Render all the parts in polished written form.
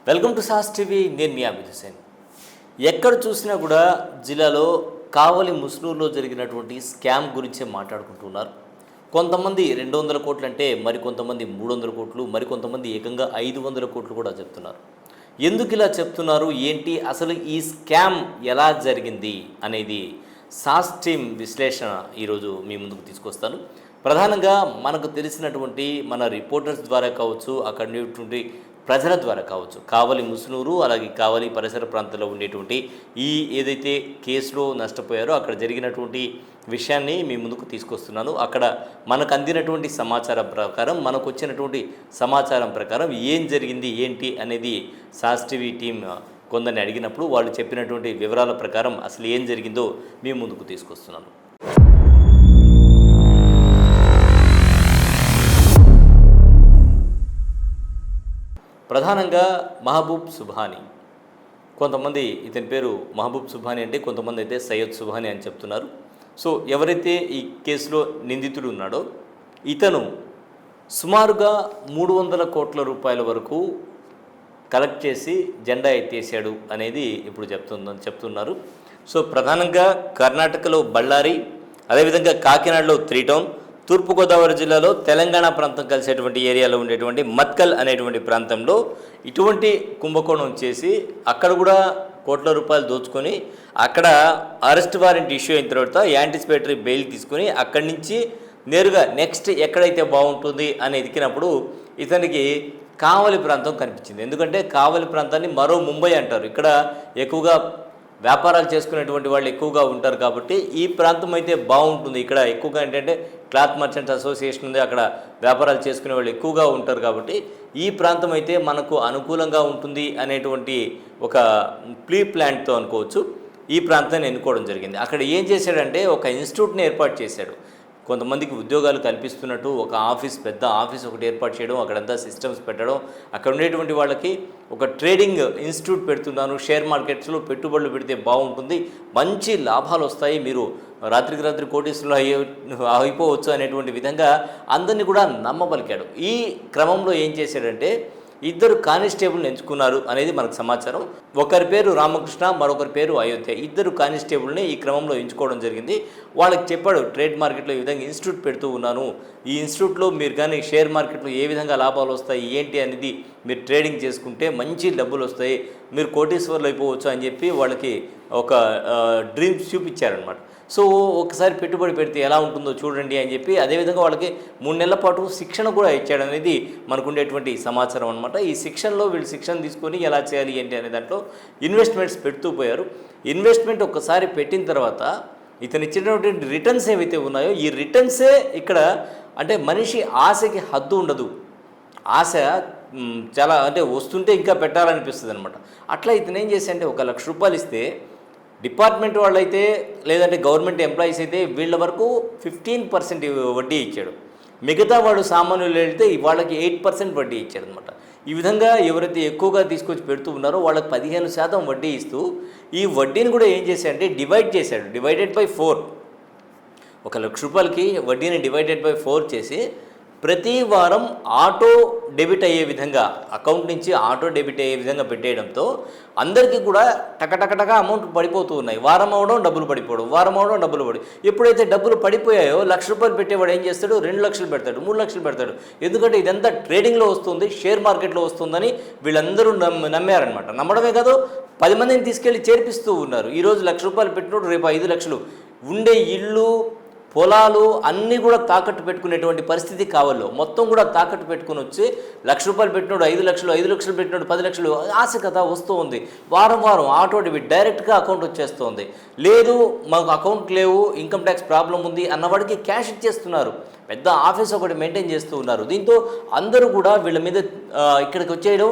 Welcome to sauce TV. నేను మీ అమిత్ హుసేన్. ఎక్కడ చూసినా కూడా జిల్లాలో కావలి ముస్నూరులో జరిగినటువంటి స్కామ్ గురించే మాట్లాడుకుంటున్నారు. కొంతమంది 200 కోట్లు అంటే మరికొంతమంది 300 కోట్లు, మరికొంతమంది ఏకంగా 500 కోట్లు కూడా చెప్తున్నారు. ఎందుకు ఇలా చెప్తున్నారు, ఏంటి అసలు ఈ స్కామ్ ఎలా జరిగింది అనేది సాస్ టీమ్ విశ్లేషణ ఈరోజు మీ ముందుకు తీసుకొస్తాను. ప్రధానంగా మనకు తెలిసినటువంటి మన రిపోర్టర్స్ ద్వారా కావచ్చు, అక్కడ ఉండేటువంటి ప్రజల ద్వారా కావచ్చు, కావలి ముసునూరు అలాగే కావలి పరిసర ప్రాంతాల్లో ఉండేటువంటి ఈ ఏదైతే కేసులో నష్టపోయారో అక్కడ జరిగినటువంటి విషయాన్ని మీ ముందుకు తీసుకొస్తున్నాను. అక్కడ మనకు అందినటువంటి సమాచారం ప్రకారం, మనకు వచ్చినటువంటి సమాచారం ప్రకారం ఏం జరిగింది ఏంటి అనేది సాస్ టీవీ టీం కొందరిని అడిగినప్పుడు వాళ్ళు చెప్పినటువంటి వివరాల ప్రకారం అసలు ఏం జరిగిందో మీ ముందుకు తీసుకొస్తున్నాను. ప్రధానంగా మహబూబ్ సుబ్హానీ, కొంతమంది ఇతని పేరు మహబూబ్ సుబ్హానీ అంటే, కొంతమంది అయితే సయ్యద్ సుబ్హానీ అని చెప్తున్నారు. సో ఎవరైతే ఈ కేసులో నిందితుడు ఉన్నాడో ఇతను సుమారుగా 300 కోట్ల రూపాయల వరకు కలెక్ట్ చేసి జెండా ఎత్తేసాడు అనేది ఇప్పుడు చెప్తున్నారు. సో ప్రధానంగా కర్ణాటకలో బళ్ళారి, అదేవిధంగా కాకినాడలో 3 టౌన్, తూర్పుగోదావరి జిల్లాలో తెలంగాణ ప్రాంతం కలిసేటువంటి ఏరియాలో ఉండేటువంటి మత్కల్ అనేటువంటి ప్రాంతంలో ఇటువంటి కుంభకోణం చేసి అక్కడ కూడా కోట్ల రూపాయలు దోచుకొని అక్కడ అరెస్ట్ వారెంట్ ఇష్యూ అయిన తర్వాత యాంటిసిపేటరీ బెయిల్ తీసుకొని అక్కడి నుంచి నేరుగా నెక్స్ట్ ఎక్కడైతే బాగుంటుంది అని ఎదికినప్పుడు ఇతనికి కావలి ప్రాంతం కనిపించింది. ఎందుకంటే కావలి ప్రాంతాన్ని మరో ముంబై అంటారు. ఇక్కడ ఎక్కువగా వ్యాపారాలు చేసుకునేటువంటి వాళ్ళు ఎక్కువగా ఉంటారు కాబట్టి ఈ ప్రాంతం అయితే బాగుంటుంది. ఇక్కడ ఎక్కువగా ఏంటంటే క్లాత్ మర్చెంట్స్ అసోసియేషన్ ఉంది, అక్కడ వ్యాపారాలు చేసుకునే వాళ్ళు ఎక్కువగా ఉంటారు కాబట్టి ఈ ప్రాంతం అయితే మనకు అనుకూలంగా ఉంటుంది అనేటువంటి ఒక ప్రీ ప్లాన్తో అనుకోవచ్చు ఈ ప్రాంతాన్ని ఎన్నుకోవడం జరిగింది. అక్కడ ఏం చేశాడంటే ఒక ఇన్స్టిట్యూట్ని ఏర్పాటు చేశాడు. కొంతమందికి ఉద్యోగాలు కల్పిస్తున్నట్టు ఒక పెద్ద ఆఫీస్ ఒకటి ఏర్పాటు చేయడం, అక్కడంతా సిస్టమ్స్ పెట్టడం, అక్కడ ఉండేటువంటి వాళ్ళకి ఒక ట్రేడింగ్ ఇన్స్టిట్యూట్ పెడుతున్నాను, షేర్ మార్కెట్స్లో పెట్టుబడులు పెడితే బాగుంటుంది, మంచి లాభాలు వస్తాయి, మీరు రాత్రికి రాత్రి కోటీశ్వరులు అయిపోవచ్చు అనేటువంటి విధంగా అందరినీ కూడా నమ్మబలికాడు. ఈ క్రమంలో ఏం చేశాడంటే 2 కానిస్టేబుల్ని ఎంచుకున్నారు అనేది మనకు సమాచారం. ఒకరి పేరు రామకృష్ణ, మరొకరి పేరు అయోధ్య. 2 కానిస్టేబుల్ని ఈ క్రమంలో ఎంచుకోవడం జరిగింది. వాళ్ళకి చెప్పాడు, ట్రేడ్ మార్కెట్లో ఈ విధంగా ఇన్స్టిట్యూట్ పెడుతూ ఉన్నాను, ఈ ఇన్స్టిట్యూట్లో మీరు కానీ షేర్ మార్కెట్లో ఏ విధంగా లాభాలు వస్తాయి ఏంటి అనేది మీరు ట్రేడింగ్ చేసుకుంటే మంచి డబ్బులు వస్తాయి, మీరు కోటీశ్వర్లు అయిపోవచ్చు అని చెప్పి వాళ్ళకి ఒక డ్రీమ్స్ చూపించారనమాట. సో ఒకసారి పెట్టుబడి పెడితే ఎలా ఉంటుందో చూడండి అని చెప్పి అదేవిధంగా వాళ్ళకి 3 నెలల పాటు శిక్షణ కూడా ఇచ్చాడనేది మనకు ఉండేటువంటి సమాచారం అనమాట. ఈ శిక్షణలో వీళ్ళు శిక్షణ తీసుకొని ఎలా చేయాలి ఏంటి అనే దాంట్లో ఇన్వెస్ట్మెంట్స్ పెడుతూ పోయారు. ఇన్వెస్ట్మెంట్ ఒక్కసారి పెట్టిన తర్వాత ఇతను ఇచ్చినటువంటి రిటర్న్స్ ఏవైతే ఉన్నాయో ఈ రిటర్న్సే ఇక్కడ అంటే మనిషి ఆశకి హద్దు ఉండదు. ఆశ చాలా అంటే వస్తుంటే ఇంకా పెట్టాలనిపిస్తుంది అనమాట. అట్లా ఇతను ఏం చేశాడంటే 1 లక్ష రూపాయలు ఇస్తే డిపార్ట్మెంట్ వాళ్ళు అయితే లేదంటే గవర్నమెంట్ ఎంప్లాయీస్ అయితే వీళ్ళ వరకు 15% వడ్డీ ఇచ్చాడు. మిగతా వాడు సామాన్యులు వెళ్తే వాళ్ళకి 8% వడ్డీ ఇచ్చాడు అనమాట. ఈ విధంగా ఎవరైతే ఎక్కువగా తీసుకొచ్చి పెడుతూ ఉన్నారో వాళ్ళకి 15% వడ్డీ ఇస్తూ ఈ వడ్డీని కూడా ఏం చేశాడంటే డివైడ్ చేశాడు. డివైడెడ్ బై 4, 1 లక్ష రూపాయలకి వడ్డీని డివైడెడ్ బై 4 చేసి ప్రతి వారం ఆటో డెబిట్ అయ్యే విధంగా అకౌంట్ నుంచి ఆటో డెబిట్ అయ్యే విధంగా పెట్టేయడంతో అందరికీ కూడా టకటకటగా అమౌంట్ పడిపోతూ ఉన్నాయి. వారం అవడం డబ్బులు పడిపోవడం, వారం అవడం డబ్బులు పడి ఎప్పుడైతే డబ్బులు పడిపోయాయో 1 లక్ష రూపాయలు పెట్టేవాడు ఏం చేస్తాడు, 2 లక్షలు పెడతాడు, 3 లక్షలు పెడతాడు. ఎందుకంటే ఇదంతా ట్రేడింగ్లో వస్తుంది, షేర్ మార్కెట్లో వస్తుందని వీళ్ళందరూ నమ్మారనమాట. నమ్మడమే కాదు 10 మందిని తీసుకెళ్ళి చేర్పిస్తూ ఉన్నారు. ఈరోజు 1 లక్ష రూపాయలు పెట్టినోడు రేపు 5 లక్షలు, ఉండే ఇల్లు పొలాలు అన్నీ కూడా తాకట్టు పెట్టుకునేటువంటి పరిస్థితి కావాలో మొత్తం కూడా తాకట్టు పెట్టుకుని వచ్చి 1 లక్ష రూపాయలు పెట్టినోడు 5 లక్షలు, 5 లక్షలు పెట్టినోడు 10 లక్షలు, ఆశ కదా వస్తూ ఉంది. వారం వారం ఆటో డెబిట్ డైరెక్ట్గా అకౌంట్ వచ్చేస్తుంది. లేదు మాకు అకౌంట్ లేవు, ఇన్కమ్ ట్యాక్స్ ప్రాబ్లం ఉంది అన్నవాడికి క్యాష్ ఇచ్చేస్తున్నారు. పెద్ద ఆఫీస్ ఒకటి మెయింటైన్ చేస్తూ ఉన్నారు. దీంతో అందరూ కూడా వీళ్ళ మీద ఇక్కడికి వచ్చేయడం,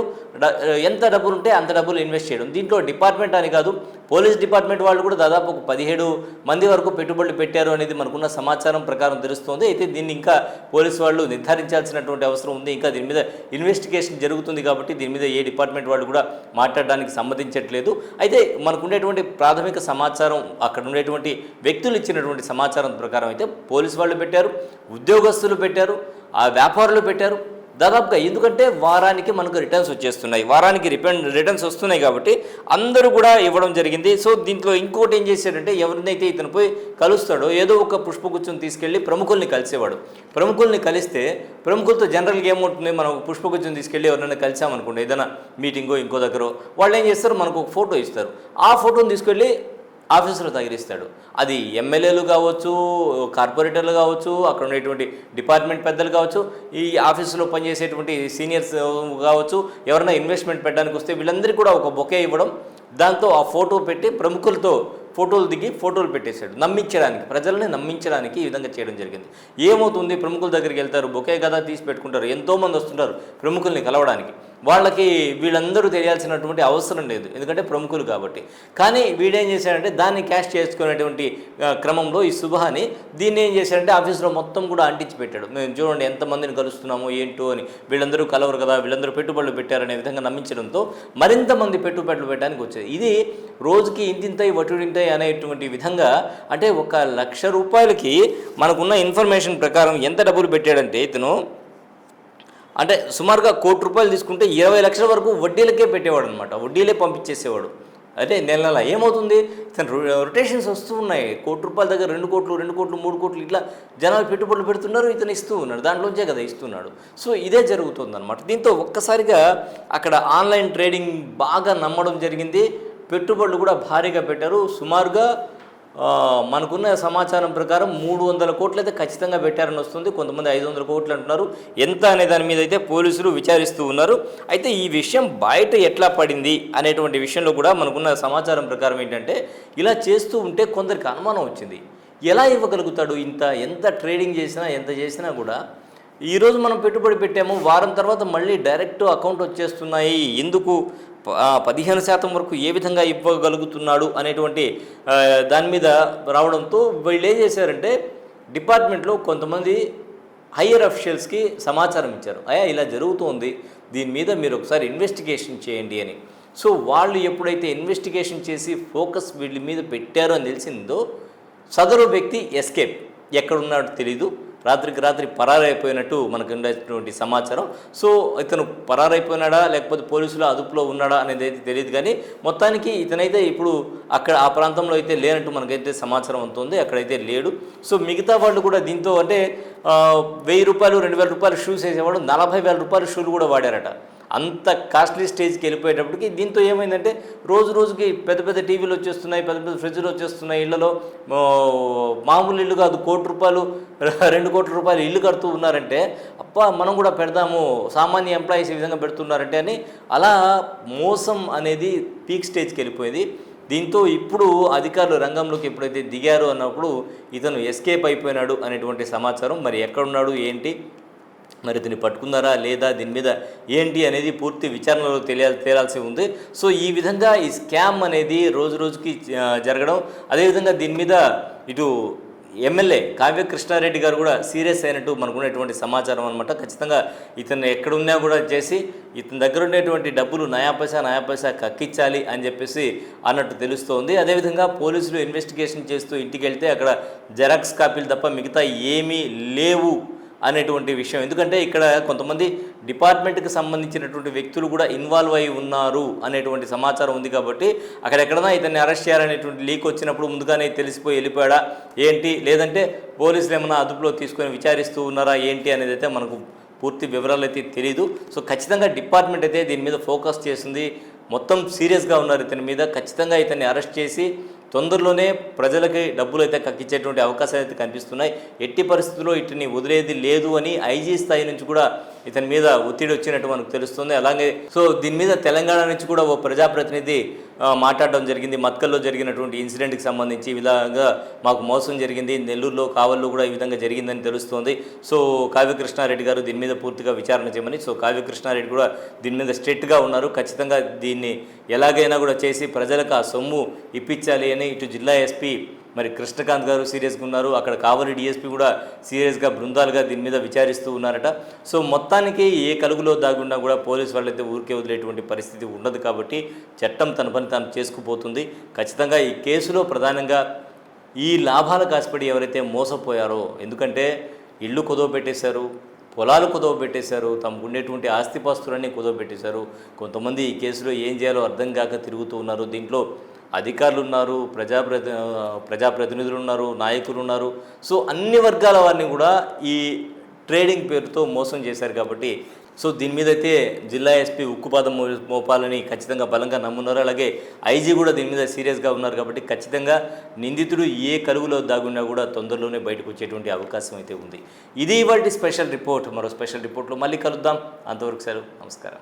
ఎంత డబ్బులు ఉంటే అంత డబ్బులు ఇన్వెస్ట్ చేయడం. దీంట్లో డిపార్ట్మెంట్ అని కాదు, పోలీస్ డిపార్ట్మెంట్ వాళ్ళు కూడా దాదాపు 17 మంది వరకు పెట్టుబడులు పెట్టారు అనేది మనకున్న సమాచారం ప్రకారం తెలుస్తోంది. అయితే దీన్ని ఇంకా పోలీసు వాళ్ళు నిర్ధారించాల్సినటువంటి అవసరం ఉంది. ఇంకా దీని మీద ఇన్వెస్టిగేషన్ జరుగుతుంది కాబట్టి దీని మీద ఏ డిపార్ట్మెంట్ వాళ్ళు కూడా మాట్లాడడానికి సమ్మతించట్లేదు. అయితే మనకు ఉండేటువంటి ప్రాథమిక సమాచారం, అక్కడ ఉండేటువంటి వ్యక్తులు ఇచ్చినటువంటి సమాచారం ప్రకారం అయితే పోలీసు వాళ్ళు పెట్టారు, ఉద్యోగస్తులు పెట్టారు, ఆ వ్యాపారులు పెట్టారు, దాదాపుగా. ఎందుకంటే వారానికి మనకు రిటర్న్స్ వచ్చేస్తున్నాయి, వారానికి రిటర్న్స్ వస్తున్నాయి కాబట్టి అందరూ కూడా ఇవ్వడం జరిగింది. సో దీంట్లో ఇంకోటి ఏం చేశాడంటే, ఎవరినైతే ఇతను పోయి కలుస్తాడో ఏదో ఒక పుష్పగుచ్చం తీసుకెళ్ళి ప్రముఖుల్ని కలిసేవాడు. ప్రముఖుల్ని కలిస్తే ప్రముఖులతో జనరల్గా ఏముంటుంది, మనం పుష్పగుచ్చం తీసుకెళ్ళి ఎవరైనా కలిసామనుకోండి, ఏదైనా మీటింగో ఇంకో దగ్గర, వాళ్ళు ఏం చేస్తారు, మనకు ఒక ఫోటో ఇస్తారు. ఆ ఫోటోని తీసుకెళ్ళి ఆఫీసులో తగిలిస్తాడు. అది ఎమ్మెల్యేలు కావచ్చు, కార్పొరేటర్లు కావచ్చు, అక్కడ ఉండేటువంటి డిపార్ట్మెంట్ పెద్దలు కావచ్చు, ఈ ఆఫీసులో పనిచేసేటువంటి సీనియర్స్ కావచ్చు, ఎవరైనా ఇన్వెస్ట్మెంట్ పెట్టడానికి వస్తే వీళ్ళందరికీ కూడా ఒక బొకే ఇవ్వడం, దాంతో ఆ ఫోటో పెట్టి ప్రముఖులతో ఫోటోలు దిగి ఫోటోలు పెట్టేశాడు. నమ్మించడానికి, ప్రజల్ని నమ్మించడానికి ఈ విధంగా చేయడం జరిగింది. ఏమవుతుంది, ప్రముఖుల దగ్గరికి వెళ్తారు, బొకే కదా తీసి పెట్టుకుంటారు, ఎంతోమంది వస్తుంటారు ప్రముఖుల్ని కలవడానికి, వాళ్ళకి వీళ్ళందరూ తెలియాల్సినటువంటి అవసరం లేదు, ఎందుకంటే ప్రముఖులు కాబట్టి. కానీ వీడేం చేశాడంటే, దాన్ని క్యాష్ చేసుకునేటువంటి క్రమంలో ఈ సుభాని దీన్ని ఏం చేశాడంటే ఆఫీసులో మొత్తం కూడా అంటించి పెట్టాడు. మేము చూడండి ఎంతమందిని కలుస్తున్నామో ఏంటో అని, వీళ్ళందరూ కలవరు కదా, వీళ్ళందరూ పెట్టుబడులు పెట్టారనే విధంగా నమ్మించడంతో మరింత మంది పెట్టుబడులు పెట్టడానికి వచ్చేది. ఇది రోజుకి ఇంతింతై వటుడింతై అనేటువంటి విధంగా, అంటే 1,00,000 రూపాయలకి మనకున్న ఇన్ఫర్మేషన్ ప్రకారం ఎంత డబ్బులు పెట్టాడంటే ఇతను, అంటే సుమారుగా 1 కోటి రూపాయలు తీసుకుంటే 20 లక్షల వరకు వడ్డీలకే పెట్టేవాడు అనమాట, వడ్డీలే పంపించేసేవాడు. అంటే నెల నెల ఏమవుతుంది, ఇతను రొటేషన్స్ వస్తూ ఉన్నాయి. 1 కోటి రూపాయల దగ్గర 2 కోట్లు, 2 కోట్లు, 3 కోట్లు ఇట్లా జనాలు పెట్టుబడులు పెడుతున్నారు, ఇతను ఇస్తూ ఉన్నాడు, దాంట్లోంచే కదా ఇస్తున్నాడు. సో ఇదే జరుగుతుందన్నమాట. దీంతో ఒక్కసారిగా అక్కడ ఆన్లైన్ ట్రేడింగ్ బాగా నమ్మడం జరిగింది, పెట్టుబడులు కూడా భారీగా పెట్టారు. సుమారుగా మనకున్న సమాచారం ప్రకారం 300 కోట్లు అయితే ఖచ్చితంగా పెట్టారని వస్తుంది, కొంతమంది 500 కోట్లు అంటున్నారు. ఎంత అనే దాని మీద అయితే పోలీసులు విచారిస్తూ ఉన్నారు. అయితే ఈ విషయం బయట ఎట్లా పడింది అనేటువంటి విషయంలో కూడా మనకున్న సమాచారం ప్రకారం ఏంటంటే, ఇలా చేస్తూ ఉంటే కొందరికి అనుమానం వచ్చింది, ఎలా ఇవ్వగలుగుతాడు ఇంత, ఎంత ట్రేడింగ్ చేసినా ఎంత చేసినా కూడా ఈరోజు మనం పెట్టుబడి పెట్టాము, వారం తర్వాత మళ్ళీ డైరెక్ట్ అకౌంట్ వచ్చేస్తున్నాయి, ఎందుకు 15% వరకు ఏ విధంగా ఇవ్వగలుగుతున్నాడు అనేటువంటి దాని మీద రావడంతో వీళ్ళు ఏం చేశారంటే, డిపార్ట్మెంట్లో కొంతమంది హయ్యర్ అఫీషియల్స్కి సమాచారం ఇచ్చారు, అయ్యా ఇలా జరుగుతోంది, దీని మీద మీరు ఒకసారి ఇన్వెస్టిగేషన్ చేయండి అని. సో వాళ్ళు ఎప్పుడైతే ఇన్వెస్టిగేషన్ చేసి ఫోకస్ వీళ్ళ మీద పెట్టారో అని తెలిసిందో, సదరు వ్యక్తి ఎస్కేప్, ఎక్కడున్నాడో తెలీదు, రాత్రికి రాత్రి పరారైపోయినట్టు మనకు ఉండేటువంటి సమాచారం. సో ఇతను పరారైపోయినాడా లేకపోతే పోలీసుల అదుపులో ఉన్నాడా అనేది అయితే తెలియదు, కానీ మొత్తానికి ఇతనైతే ఇప్పుడు అక్కడ ఆ ప్రాంతంలో అయితే లేనట్టు మనకైతే సమాచారం అవుతుంది, అక్కడైతే లేడు. సో మిగతా వాళ్ళు కూడా దీంతో, అంటే 1,000 రూపాయలు 2,000 రూపాయలు షూస్ వేసేవాడు 40,000 రూపాయలు షూలు కూడా వాడారట. అంత కాస్ట్లీ స్టేజ్కి వెళ్ళిపోయేటప్పటికి దీంతో ఏమైందంటే, రోజు రోజుకి పెద్ద పెద్ద టీవీలు వచ్చేస్తున్నాయి, పెద్ద పెద్ద ఫ్రిడ్జ్లు వచ్చేస్తున్నాయి, ఇళ్లలో మామూలు ఇల్లు కాదు, 1 కోటి రూపాయలు 2 కోట్ల రూపాయలు ఇల్లు కడుతూ ఉన్నారంటే, అబ్బా మనం కూడా పెడదాము, సామాన్య ఎంప్లాయీస్ ఈ విధంగా పెడుతున్నారంటే అని, అలా మోసం అనేది పీక్ స్టేజ్కి వెళ్ళిపోయింది. దీంతో ఇప్పుడు అధికారులు రంగంలోకి ఎప్పుడైతే దిగారో అన్నప్పుడు ఇతను ఎస్కేప్ అయిపోయినాడు అనేటువంటి సమాచారం. మరి ఎక్కడున్నాడు ఏంటి, మరి దీన్ని పట్టుకున్నారా లేదా, దీని మీద ఏంటి అనేది పూర్తి విచారణలో తేలాల్సి ఉంది. సో ఈ విధంగా ఈ స్కామ్ అనేది రోజు రోజుకి జరగడం, అదేవిధంగా దీని మీద ఇటు ఎమ్మెల్యే కావ్య కృష్ణారెడ్డి గారు కూడా సీరియస్ అయినట్టు మనకున్నటువంటి సమాచారం అనమాట. ఖచ్చితంగా ఇతను ఎక్కడున్నా కూడా చేసి ఇతని దగ్గర ఉండేటువంటి డబ్బులు నయా పైసా కక్కించాలి అని చెప్పేసి అన్నట్టు తెలుస్తోంది. అదేవిధంగా పోలీసులు ఇన్వెస్టిగేషన్ చేస్తూ ఇంటికి వెళ్తే అక్కడ జెరాక్స్ కాపీలు తప్ప మిగతా ఏమీ లేవు అనేటువంటి విషయం. ఎందుకంటే ఇక్కడ కొంతమంది డిపార్ట్మెంట్కి సంబంధించినటువంటి వ్యక్తులు కూడా ఇన్వాల్వ్ అయి ఉన్నారు అనేటువంటి సమాచారం ఉంది. కాబట్టి అక్కడెక్కడన్నా ఇతన్ని అరెస్ట్ చేయాలనేటువంటి లీక్ వచ్చినప్పుడు ముందుగానే తెలిసిపోయి వెళ్ళిపోయాడా ఏంటి, లేదంటే పోలీసులు ఏమైనా అదుపులో తీసుకొని విచారిస్తూ ఉన్నారా ఏంటి అనేది అయితే మనకు పూర్తి వివరాలు అయితే తెలియదు. సో ఖచ్చితంగా డిపార్ట్మెంట్ అయితే దీని మీద ఫోకస్ చేసింది, మొత్తం సీరియస్గా ఉన్నారు ఇతని మీద. ఖచ్చితంగా ఇతన్ని అరెస్ట్ చేసి తొందరలోనే ప్రజలకి డబ్బులు అయితే కక్కించేటువంటి అవకాశాలు అయితే కనిపిస్తున్నాయి. ఎట్టి పరిస్థితుల్లో ఇతన్ని వదిలేది లేదు అని ఐజీ స్థాయి నుంచి కూడా ఇతని మీద ఒత్తిడి వచ్చినట్టు మనకు తెలుస్తుంది. అలాగే సో దీని మీద తెలంగాణ నుంచి కూడా ఓ ప్రజాప్రతినిధి మాట్లాడడం జరిగింది. మత్కల్లో జరిగినటువంటి ఇన్సిడెంట్కి సంబంధించి ఈ విధంగా మాకు మోసం జరిగింది, నెల్లూరులో కావల్లో కూడా ఈ విధంగా జరిగిందని తెలుస్తోంది. సో కావ్య కృష్ణారెడ్డి గారు దీని మీద పూర్తిగా విచారణ చేయమని, సో కావ్య కృష్ణారెడ్డి కూడా దీని మీద స్ట్రిక్ట్గా ఉన్నారు. ఖచ్చితంగా దీన్ని ఎలాగైనా కూడా చేసి ప్రజలకు ఆ సొమ్ము ఇప్పించాలి అని ఇటు జిల్లా ఎస్పీ మరి కృష్ణకాంత్ గారు సీరియస్గా ఉన్నారు, అక్కడ కావలి డిఎస్పీ కూడా సీరియస్గా బృందాలుగా దీని మీద విచారిస్తూ ఉన్నారట. సో మొత్తానికి ఏ కలుగులో దాగున్నా కూడా పోలీసు వాళ్ళైతే ఊరికే వదిలేటువంటి పరిస్థితి ఉండదు. కాబట్టి చట్టం తన పని తాను చేసుకుపోతుంది. ఖచ్చితంగా ఈ కేసులో ప్రధానంగా ఈ లాభాలకు ఆశపడి ఎవరైతే మోసపోయారో, ఎందుకంటే ఇళ్ళు కుదవ పెట్టేశారు, పొలాలు కుదవబెట్టేశారు, తమకు ఉండేటువంటి ఆస్తిపాస్తులన్నీ కుదవబెట్టేశారు. కొంతమంది ఈ కేసులో ఏం చేయాలో అర్థం కాక తిరుగుతూ ఉన్నారు. దీంట్లో అధికారులు ఉన్నారు, ప్రజాప్రతినిధులు ఉన్నారు, నాయకులు ఉన్నారు. సో అన్ని వర్గాల వారిని కూడా ఈ ట్రేడింగ్ పేరుతో మోసం చేశారు కాబట్టి సో దీని మీద అయితే జిల్లా ఎస్పీ ఉక్కుపాదం మోపాలని ఖచ్చితంగా బలంగా నమ్మున్నారు. అలాగే ఐజీ కూడా దీని మీద సీరియస్గా ఉన్నారు కాబట్టి ఖచ్చితంగా నిందితుడు ఏ కలుగులో దాగున్నా కూడా తొందరలోనే బయటకు వచ్చేటువంటి అవకాశం అయితే ఉంది. ఇది ఇవాల్టి స్పెషల్ రిపోర్ట్. మరో స్పెషల్ రిపోర్ట్లో మళ్ళీ కలుద్దాం. అంతవరకు సెలవు. నమస్కారం.